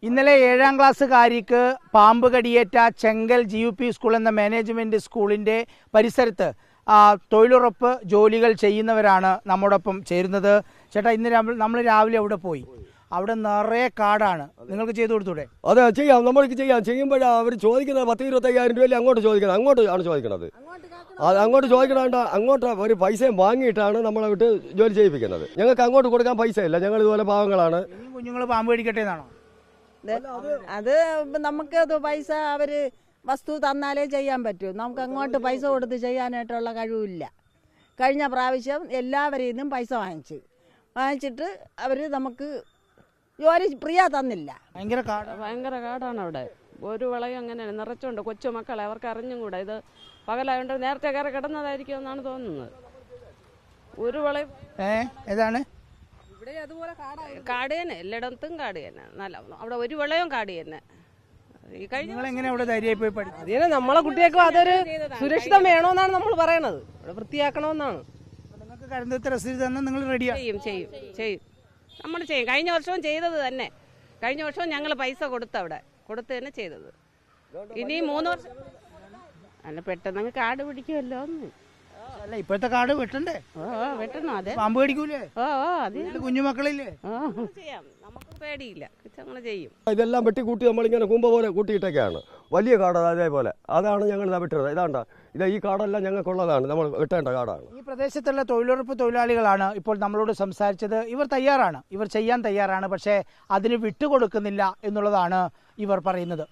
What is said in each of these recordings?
ഇന്നലെ 7ാം ക്ലാസ്സുകാരിക്ക് പാമ്പ് കടിയേറ്റ ചെങ്കൽ GUP school എന്ന മാനേജ്മെന്റ് സ്കൂളിന്റെ പരിസരത്ത് തൊഴിലുറപ്പ് ജോലികൾ ചെയ്യുന്നവരാണ് നമ്മോടൊപ്പം ചേരുന്നത്. ചേട്ടാ, ഇന്ന് നമ്മൾ രാവിലെ അവിടെ പോയി, അവിടെ നിറയെ കാടാണ്. നിങ്ങൾക്ക് ചെയ്തു കൊടുത്തൂടെ? അതെ, ചെയ്യാം, നമ്മൾക്ക് ചെയ്യാം. ചെയ്യുമ്പോഴാണ് അവർ ചോദിക്കുന്നത് 10-25,000 രൂപയല്ലേ അങ്ങോട്ട് ചോദിക്കുന്നത്. അങ്ങോട്ടാണ് ചോദിക്കുന്നത്. അങ്ങോട്ട് ചോദിക്കണ അങ്ങോട്ട് ഒരു പൈസയും വാങ്ങിയിട്ടാണ് നമ്മളെ വിട്ട് ജോലി ചെയ്യിപ്പിക്കുന്നത്. ഞങ്ങൾക്ക് അങ്ങോട്ട് കൊടുക്കാൻ പൈസ ഇല്ല. ഞങ്ങൾ ഇതുപോലെ പാവങ്ങളാണ്. കുഞ്ഞുങ്ങൾ പാമ്പ് കടിക്കട്ടെ എന്നാണോ? അത് നമുക്ക് പൈസ അവര് വസ്തു തന്നാലേ ചെയ്യാൻ പറ്റൂ. നമുക്ക് അങ്ങോട്ട് പൈസ കൊടുത്ത് ചെയ്യാനായിട്ടുള്ള കഴിവില്ല. കഴിഞ്ഞ പ്രാവശ്യം എല്ലാവരിൽ നിന്നും പൈസ വാങ്ങിച്ചിട്ട് അവർ നമുക്ക് ജോലി പ്രിയ തന്നില്ല. ഭയങ്കര കാടാണ് അവിടെ. ഒരു വിളയും അങ്ങനെ നിറച്ചുണ്ട്. കൊച്ചുമക്കളെ അവർക്ക് അറിഞ്ഞും കൂടെ. ഇത് പകലായോണ്ട് നേരത്തെ കയറി കിടന്നതായിരിക്കും എന്നാണ് തോന്നുന്നത്. ഒരു വിളയും ഏതാണ് ഇവിടെ അതുപോലെ കാട് തന്നെ, എല്ലായിടത്തും കാട് തന്നെ. നല്ല അവിടെ ഒരു വിളയും കാട് തന്നെ. നമ്മളെ കുട്ടികൾക്ക് അതൊരു സുരക്ഷിതം വേണമെന്നാണ് നമ്മൾ പറയണത്. ഇവിടെ വൃത്തിയാക്കണമെന്നാണ്. നിങ്ങൾ ചെയ്യും നമ്മൾ ചെയ്യും. കഴിഞ്ഞ വർഷവും ചെയ്തത് തന്നെ. കഴിഞ്ഞ വർഷവും ഞങ്ങൾ പൈസ കൊടുത്ത് തന്നെ ചെയ്തത്. ഇനി 3 വർഷം അല്ല, പെട്ടെന്ന് കാട് പിടിക്കുമല്ലോ ഒന്ന്. അല്ല, ഇപ്പോഴത്തെ കാട് വെട്ടണ്ടേ? വെട്ടണം. അതെ, പാമ്പ് കടിക്കൂലേ? കുഞ്ഞുമക്കളില്ലേ? ചെയ്യാം, നമുക്ക് പേടിയില്ല. അങ്ങനെ ചെയ്യും. ഇതെല്ലാം വെട്ടിക്കൂട്ടി നമ്മളിങ്ങനെ കൂമ്പ പോലെ കൂട്ടിയിട്ടൊക്കെയാണ്. വലിയ കാട് അതേപോലെ അതാണ് ഞങ്ങൾ വെട്ടുന്നത്. ഇതാണ്ട ഈ കാടെല്ലാം ഞങ്ങൾക്കുള്ളതാണ്. നമ്മൾ വെട്ടേണ്ട കാടാണ്. ഈ പ്രദേശത്തുള്ള തൊഴിലുറപ്പ് തൊഴിലാളികളാണ് ഇപ്പോൾ നമ്മളോട് സംസാരിച്ചത്. ഇവർ തയ്യാറാണ്, ഇവർ ചെയ്യാൻ തയ്യാറാണ്. പക്ഷേ അതിന് വിട്ടുകൊടുക്കുന്നില്ല എന്നുള്ളതാണ് ഇവർ പറയുന്നത്.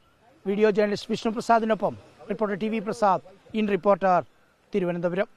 വീഡിയോ ജേർണലിസ്റ്റ് വിഷ്ണു പ്രസാദിനൊപ്പം reporter TV Prasad, in reporter, Thiruvananthapuram.